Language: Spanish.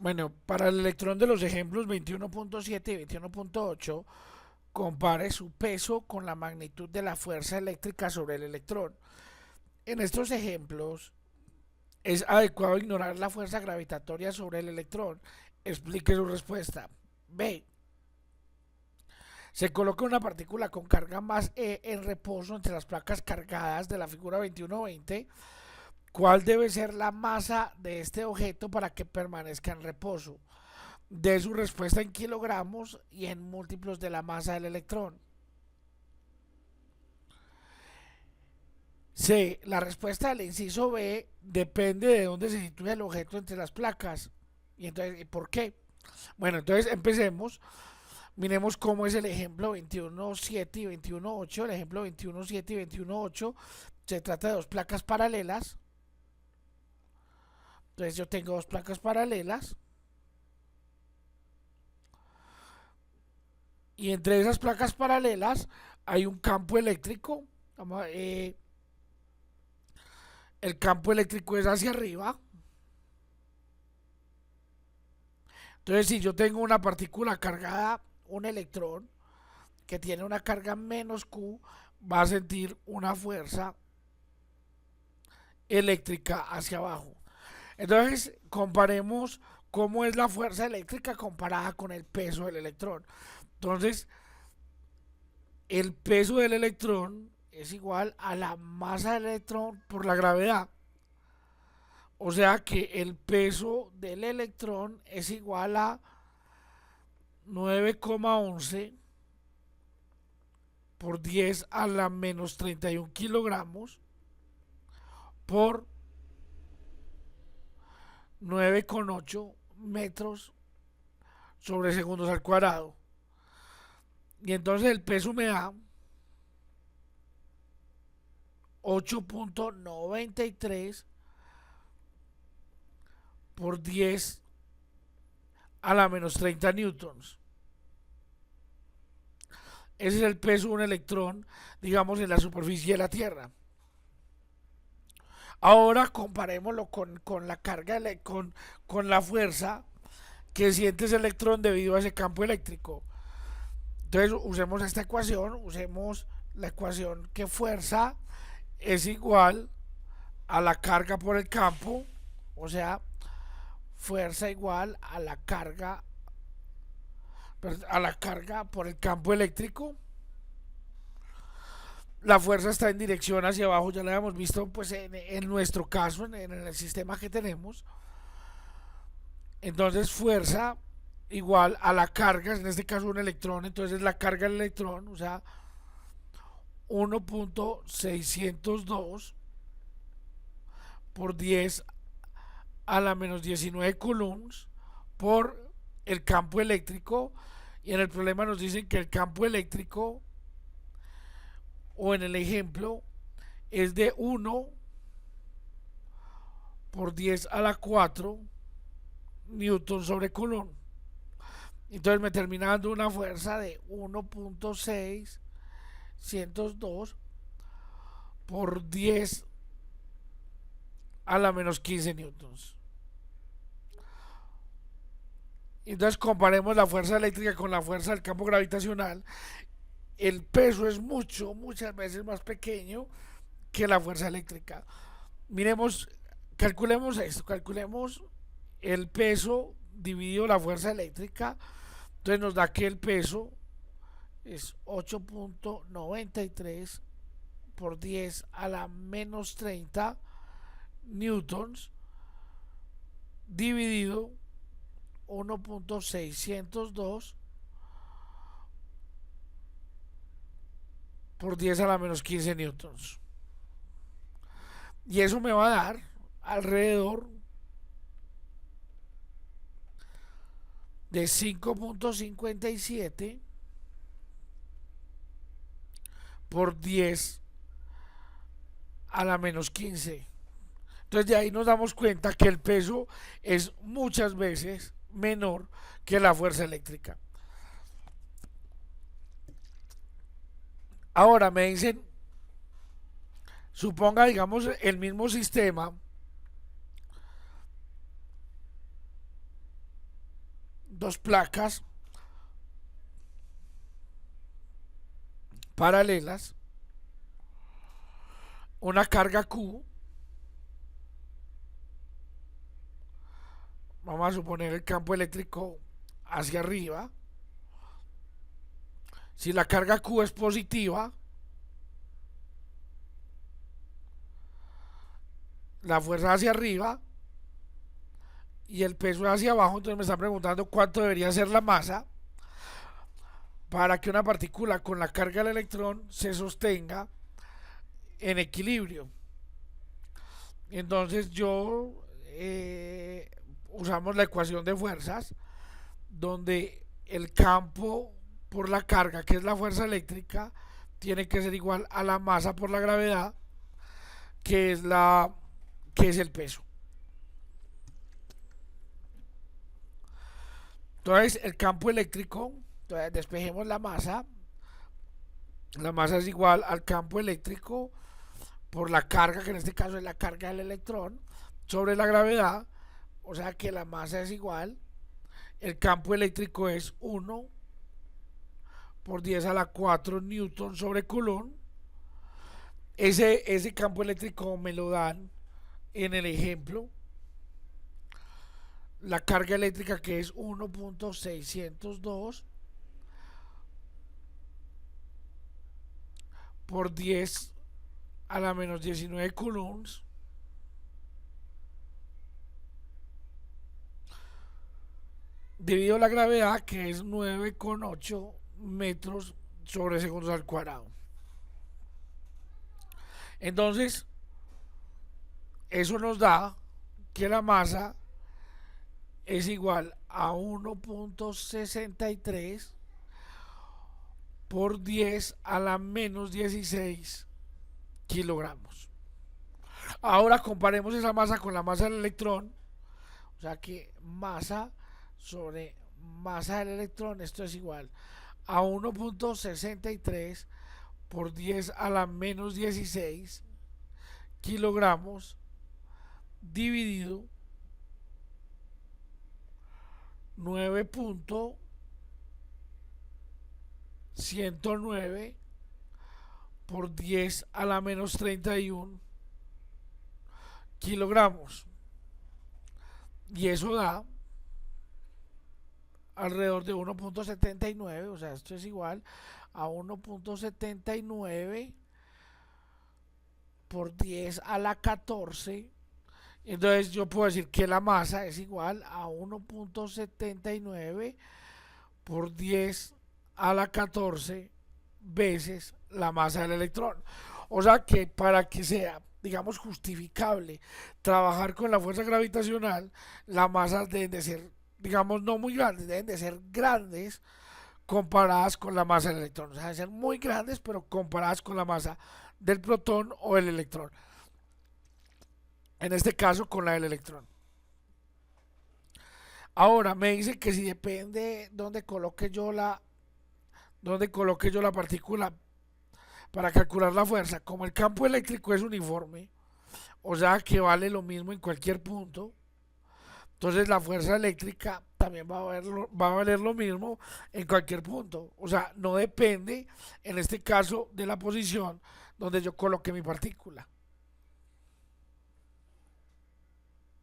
Bueno, para el electrón de los ejemplos 21.7 y 21.8, compare su peso con la magnitud de la fuerza eléctrica sobre el electrón. En estos ejemplos, es adecuado ignorar la fuerza gravitatoria sobre el electrón. Explique su respuesta. B. Se coloca una partícula con carga más E en reposo entre las placas cargadas de la figura 21-20. ¿Cuál debe ser la masa de este objeto para que permanezca en reposo? De su respuesta en kilogramos y en múltiplos de la masa del electrón. C. La respuesta del inciso B depende de dónde se sitúe el objeto entre las placas. Y entonces, ¿por qué? Bueno, entonces empecemos. Miremos cómo es el ejemplo 21.7 y 21.8. El ejemplo 21.7 y 21.8 se trata de dos placas paralelas. Entonces yo tengo dos placas paralelas. Y entre esas placas paralelas hay un campo eléctrico. El campo eléctrico es hacia arriba. Entonces, si yo tengo una partícula cargada, un electrón, que tiene una carga menos Q, va a sentir una fuerza eléctrica hacia abajo. Entonces, comparemos cómo es la fuerza eléctrica comparada con el peso del electrón. Entonces, el peso del electrón es igual a la masa del electrón por la gravedad. O sea que el peso del electrón es igual a 9,11 por 10 a la menos 31 kilogramos por 9,8 metros sobre segundos al cuadrado. Y entonces el peso me da 8,93 por 10 a la menos 30 newtons. Ese es el peso de un electrón, digamos, en la superficie de la Tierra. Ahora comparémoslo con la carga, con la fuerza que siente ese electrón debido a ese campo eléctrico. Entonces usemos esta ecuación, usemos la ecuación que fuerza es igual a la carga por el campo, o sea, fuerza igual a la carga por el campo eléctrico. La fuerza está en dirección hacia abajo, ya lo habíamos visto pues en nuestro caso, en el sistema que tenemos. Entonces fuerza igual a la carga, en este caso un electrón, entonces la carga del electrón, o sea, 1,602 por 10 a la menos 19 coulombs por el campo eléctrico. Y en el problema nos dicen que el campo eléctrico, o en el ejemplo, es de 1 por 10 a la 4 newton sobre coulomb. Entonces me termina dando una fuerza de 1,602 por 10 a la menos 15 newtons. Entonces comparemos la fuerza eléctrica con la fuerza del campo gravitacional. El peso es muchas veces más pequeño que la fuerza eléctrica. Miremos, calculemos esto, calculemos el peso dividido la fuerza eléctrica. Entonces nos da que el peso es 8,93 por 10 a la menos 30 newtons dividido 1,602 por 10 a la menos 15 newtons. Y eso me va a dar alrededor de 5,57 por 10 a la menos 15. Entonces de ahí nos damos cuenta que el peso es muchas veces menor que la fuerza eléctrica. Ahora me dicen, suponga digamos el mismo sistema dos placas paralelas, una carga Q, vamos a suponer el campo eléctrico hacia arriba. Si la carga Q es positiva, la fuerza hacia arriba y el peso hacia abajo. Entonces me están preguntando cuánto debería ser la masa para que una partícula con la carga del electrón se sostenga en equilibrio. Entonces usamos la ecuación de fuerzas, donde el campo por la carga, que es la fuerza eléctrica, tiene que ser igual a la masa por la gravedad, que es el peso. Entonces el campo eléctrico, entonces despejemos la masa es igual al campo eléctrico por la carga, que en este caso es la carga del electrón, sobre la gravedad. O sea que la masa es igual, el campo eléctrico es 1 por 10 a la 4 newton sobre coulomb. Ese campo eléctrico me lo dan en el ejemplo. La carga eléctrica, que es 1.602 por 10 a la menos 19 coulombs, dividido la gravedad, que es 9,8 metros sobre segundos al cuadrado. Entonces eso nos da que la masa es igual a 1.63 por 10 a la menos 16 kilogramos. Ahora comparemos esa masa con la masa del electrón. O sea que masa sobre masa del electrón, esto es igual a 1.63 por 10 a la menos 16 kilogramos dividido 9.109 por 10 a la menos 31 kilogramos. Y eso da alrededor de 1.79, o sea, esto es igual a 1.79 por 10 a la 14. Entonces yo puedo decir que la masa es igual a 1.79 por 10 a la 14 veces la masa del electrón. O sea que para que sea, digamos, justificable trabajar con la fuerza gravitacional, las masas deben de ser, digamos, no muy grandes, deben de ser grandes comparadas con la masa del electrón. O sea, deben ser muy grandes, pero comparadas con la masa del protón o el electrón. En este caso, con la del electrón. Ahora me dice que si depende donde coloque yo la partícula para calcular la fuerza, como el campo eléctrico es uniforme, o sea que vale lo mismo en cualquier punto, entonces la fuerza eléctrica también va a valer lo mismo en cualquier punto. O sea, no depende, en este caso, de la posición donde yo coloque mi partícula.